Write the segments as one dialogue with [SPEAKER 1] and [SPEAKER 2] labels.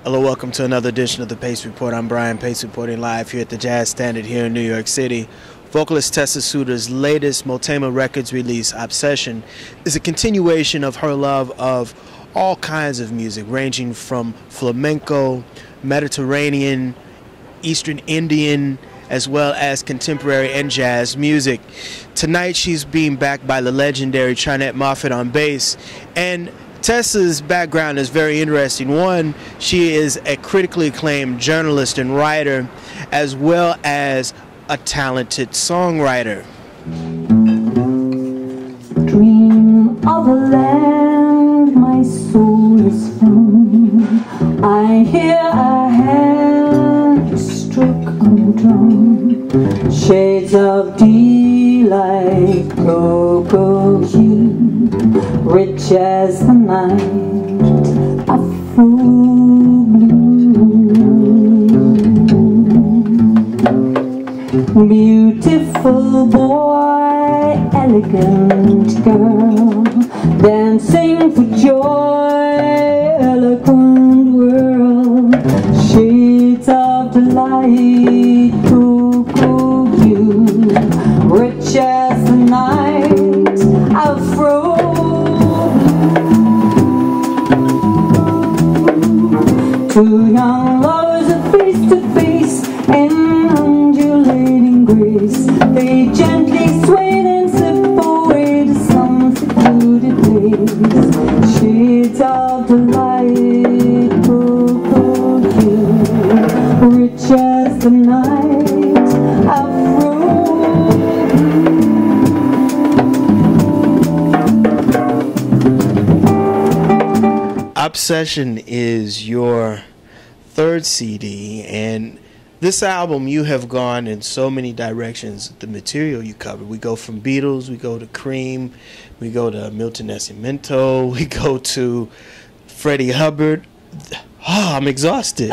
[SPEAKER 1] Hello, welcome to another edition of the Pace Report. I'm Brian, Pace reporting live here at the Jazz Standard here in New York City. Vocalist Tessa Souter's latest Motema Records release, Obsession, is a continuation of her love of all kinds of music, ranging from flamenco, Mediterranean, Eastern Indian, as well as contemporary and jazz music. Tonight she's being backed by the legendary Trinette Moffett on bass, and Tessa's background is very interesting. One, she is a critically acclaimed journalist and writer, as well as a talented songwriter.
[SPEAKER 2] Dream of a land my soul is from. I hear a hand struck on the drum. Shades of delight, cocoa hue, rich as the night, Afro Blue. Beautiful boy, elegant girl, dancing for joy, eloquent world, shades of delight, cocoa hue, rich as the night, Afro. Two young lovers are face to face in undulating grace. They gently sway and slip away to some secluded place. Shades of delight, cocoa hue, rich as the night, Afro.
[SPEAKER 1] Obsession is your third CD, and this album you have gone in so many directions. The material you covered, we go from Beatles, we go to Cream, we go to Milton Nascimento, we go to Freddie Hubbard. Oh, I'm exhausted.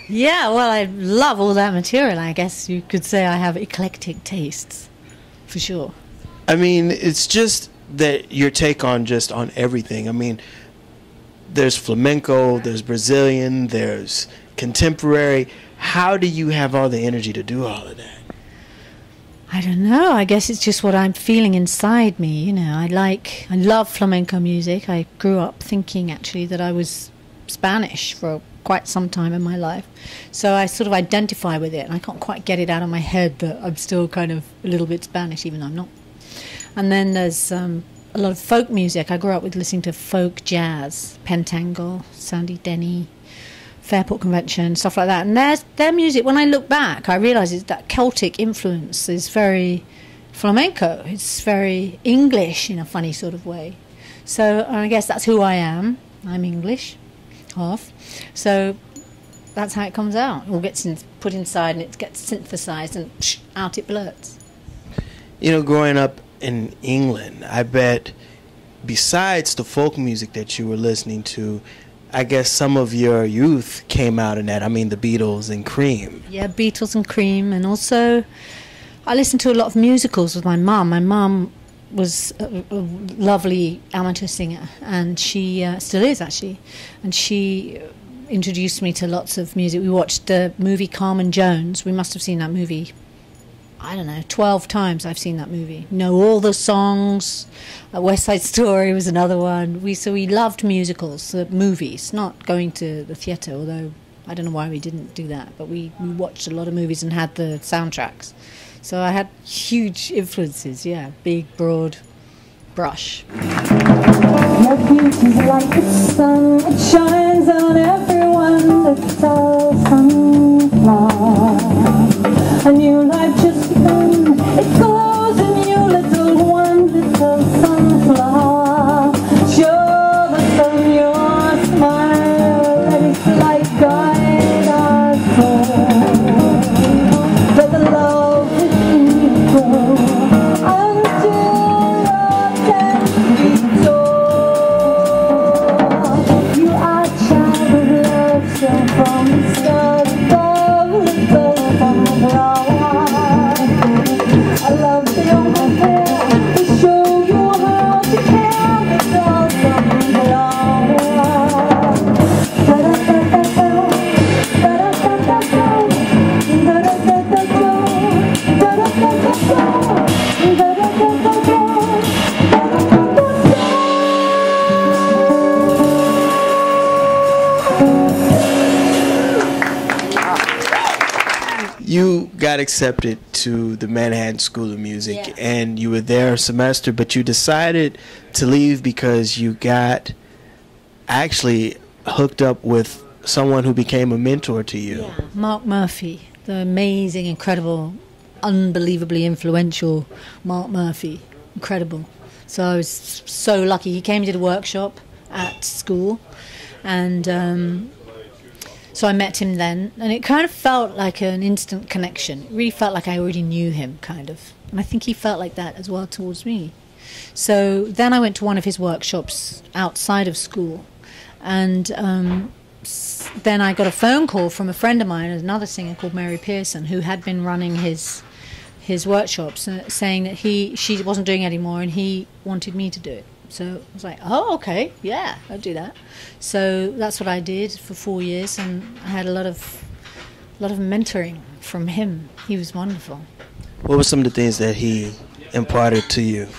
[SPEAKER 3] Yeah, well, I love all that material. I guess you could say I have eclectic tastes, for sure.
[SPEAKER 1] I mean, it's just that your take on just on everything. I mean, there's flamenco, there's Brazilian, there's contemporary. How do you have all the energy to do all of that?
[SPEAKER 3] I don't know. I guess it's just what I'm feeling inside me. You know, I love flamenco music. I grew up thinking actually that I was Spanish for quite some time in my life. So I sort of identify with it, and I can't quite get it out of my head that I'm still kind of a little bit Spanish, even though I'm not. And then there's a lot of folk music. I grew up with listening to folk jazz, Pentangle, Sandy Denny, Fairport Convention, stuff like that. And their music, when I look back, I realise that Celtic influence is very flamenco. It's very English in a funny sort of way. So I guess that's who I am. I'm English, half. So that's how it comes out. It all gets put inside and it gets synthesised and out it blurts.
[SPEAKER 1] You know, growing up in England, I bet besides the folk music that you were listening to, I guess some of your youth came out in that. I mean, the Beatles and Cream. Yeah,
[SPEAKER 3] Beatles and Cream. And also I listened to a lot of musicals with my mum. My mum was a lovely amateur singer, and she still is actually, and she introduced me to lots of music. We watched the movie Carmen Jones. We must have seen that movie, I don't know, 12 times I've seen that movie. Know all the songs. West Side Story was another one. So we loved musicals, movies, not going to the theatre, although I don't know why we didn't do that, but we watched a lot of movies and had the soundtracks. So I had huge influences, yeah, big, broad brush.
[SPEAKER 2] Your beauty's like the sun, it shines on everyone. It's all sunflower. A new life just begun. It goes in you, little one, little sunflower. Show the sun your smile, let its light guide our soul. Let the love within you grow until love can be told. You are
[SPEAKER 1] you got accepted to the Manhattan School of Music, and you were there a semester, but you decided to leave because you got actually hooked up with someone who became a mentor to you.
[SPEAKER 3] Yeah. Mark Murphy, the amazing, incredible, unbelievably influential Mark Murphy. Incredible. So I was so lucky. He came and did a workshop at school, and so I met him then, and it kind of felt like an instant connection. It really felt like I already knew him, kind of. And I think he felt like that as well towards me. So then I went to one of his workshops outside of school, and then I got a phone call from a friend of mine, another singer called Mary Pearson, who had been running his workshops, saying that she wasn't doing it anymore, and he wanted me to do it. So I was like, oh, okay, yeah, I'll do that. So that's what I did for 4 years, and I had a lot of mentoring from him. He was wonderful.
[SPEAKER 1] What were some of the things that he imparted to you?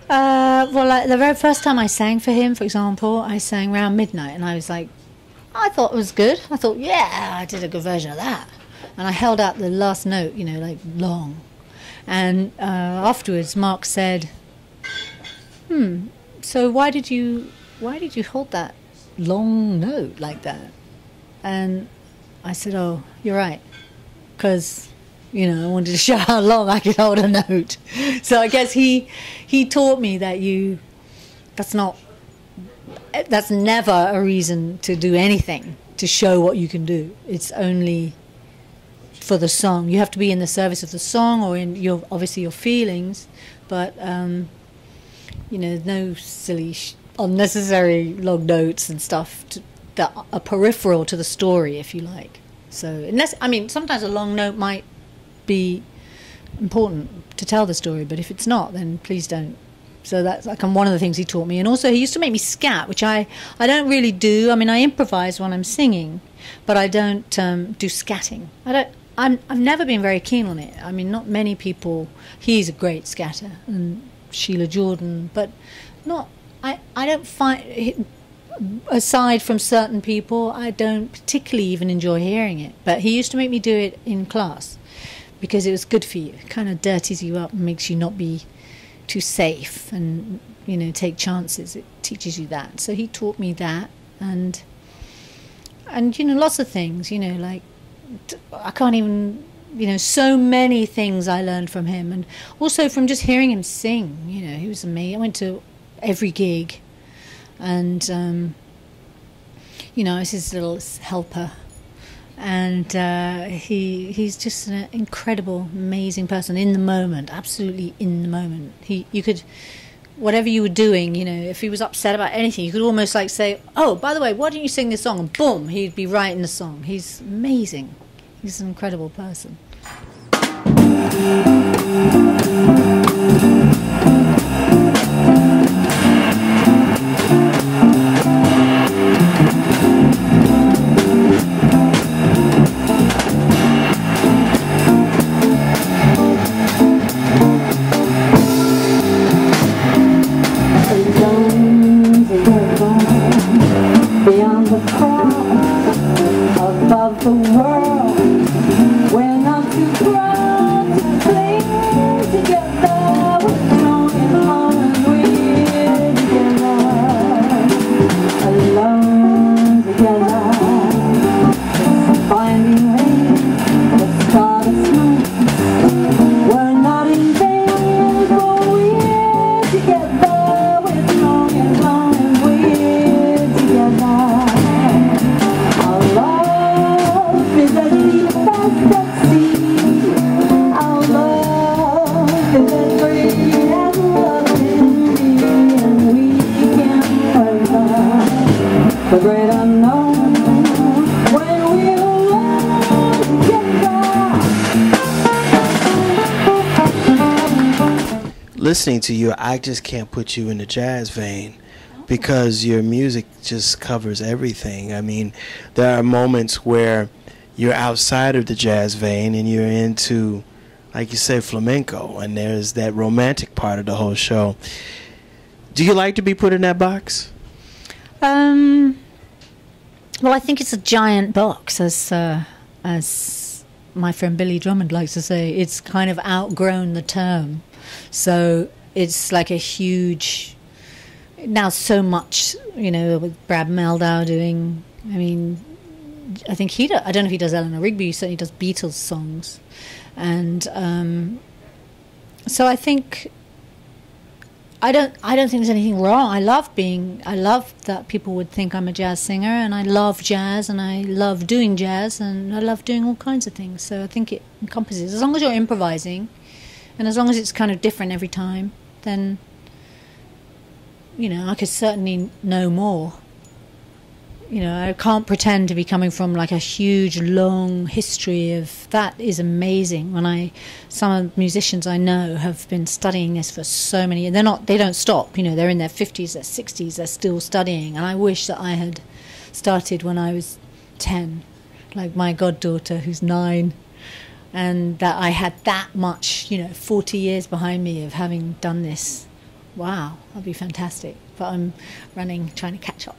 [SPEAKER 3] Well, like the very first time I sang for him, for example, I sang around midnight, and I was like, I thought it was good. I thought, yeah, I did a good version of that. And I held out the last note, like long. And afterwards, Mark said, so why did you hold that long note like that? And I said, oh, you're right, because I wanted to show how long I could hold a note. So I guess he taught me that that's never a reason to do anything to show what you can do. It's only for the song. You have to be in the service of the song, or in obviously your feelings, but no silly unnecessary long notes and stuff that are peripheral to the story, if you like. So sometimes a long note might be important to tell the story, but if it's not, then please don't. So that's like one of the things he taught me. And also he used to make me scat, which I don't really do. I mean, I improvise when I'm singing, but I don't do scatting. I've never been very keen on it. I mean, not many people. He's a great scatter, and Sheila Jordan, but not. I don't find, aside from certain people, I don't particularly even enjoy hearing it. But he used to make me do it in class because it was good for you. It kind of dirties you up and makes you not be too safe and take chances. It teaches you that. So he taught me that, and lots of things. Like I can't even. So many things I learned from him, and also from just hearing him sing. He was amazing. I went to every gig, and I was his little helper, and he's just an incredible, amazing person in the moment, absolutely in the moment. You could, whatever you were doing, if he was upset about anything, you could almost like say, oh, by the way, why don't you sing this song? And boom, he'd be right in the song. He's amazing. He's an incredible person.
[SPEAKER 2] Beyond the crowd, above the world, we're not too proud to cling together. We're strong and long and we're together, alone together, finding ways to start a smile. We're not in vain, but we're together. We're strong and long and we're together. Our love is as deep as the sea. Our love is as free as love can be, and we can weather the great unknown when we're alone together.
[SPEAKER 1] Listening to you, I just can't put you in the jazz vein, because your music just covers everything. I mean, there are moments where you're outside of the jazz vein and you're into, like you say, flamenco, and there's that romantic part of the whole show. Do you like to be put in that box?
[SPEAKER 3] Well, I think it's a giant box, as my friend Billy Drummond likes to say, it's kind of outgrown the term. So it's like a huge, now so much, you know, with Brad Mehldau doing, I mean, I think I don't know if he does Eleanor Rigby, he certainly does Beatles songs. And so I think, I don't think there's anything wrong. I love that people would think I'm a jazz singer, and I love jazz, and I love doing jazz, and I love doing all kinds of things. So I think it encompasses, as long as you're improvising, and as long as it's kind of different every time, then, you know, I could certainly know more. You know, I can't pretend to be coming from like a huge, long history of that. Is amazing. Some of the musicians I know have been studying this for so many years. They don't stop. You know, they're in their 50s, their 60s, they're still studying. And I wish that I had started when I was 10, like my goddaughter who's 9, and that I had that much, you know, 40 years behind me of having done this. Wow, that'd be fantastic. But I'm trying to catch up.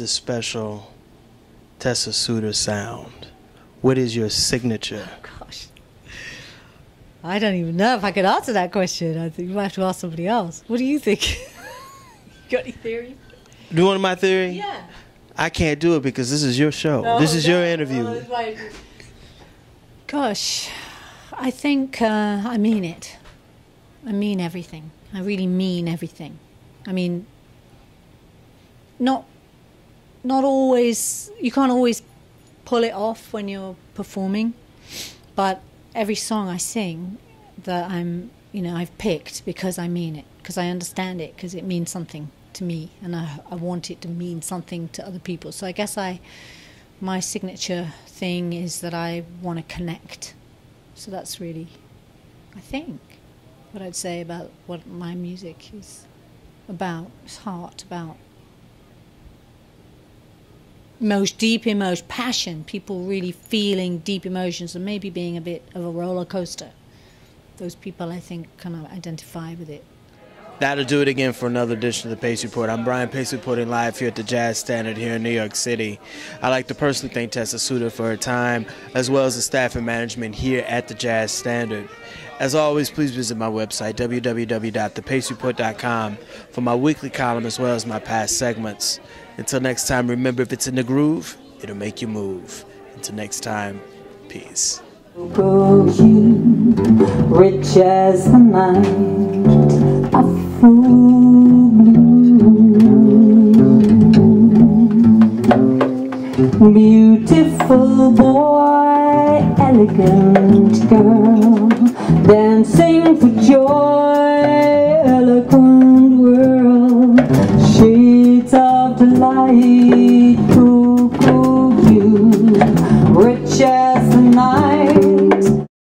[SPEAKER 1] Special Tessa Souter sound? What is your signature?
[SPEAKER 3] Oh, gosh, I don't even know if I could answer that question. I think you might have to ask somebody else. What do you think? You got any theory?
[SPEAKER 1] Do you want my theory?
[SPEAKER 3] Yeah.
[SPEAKER 1] I can't do it because this is your show. This is your interview.
[SPEAKER 3] Gosh, I think I mean it. I mean everything. I really mean everything. I mean, not always, you can't always pull it off when you're performing, but every song I sing that I've picked because I mean it, because I understand it, because it means something to me, and I want it to mean something to other people. So I guess my signature thing is that I want to connect. So that's really, I think, what I'd say about what my music is about. It's heart, about most deep emotion, passion, people really feeling deep emotions and maybe being a bit of a roller coaster. Those people, I think, kind of identify with it.
[SPEAKER 1] That'll do it again for another edition of the Pace Report. I'm Brian, Pace reporting live here at the Jazz Standard here in New York City. I'd like to personally thank Tessa Souter for her time, as well as the staff and management here at the Jazz Standard. As always, please visit my website, www.thepacereport.com, for my weekly column as well as my past segments. Until next time, remember, if it's in the groove, it'll make you move. Until next time, peace.
[SPEAKER 2] Go you, rich as the night, Afro Blue. Beautiful boy, elegant girl.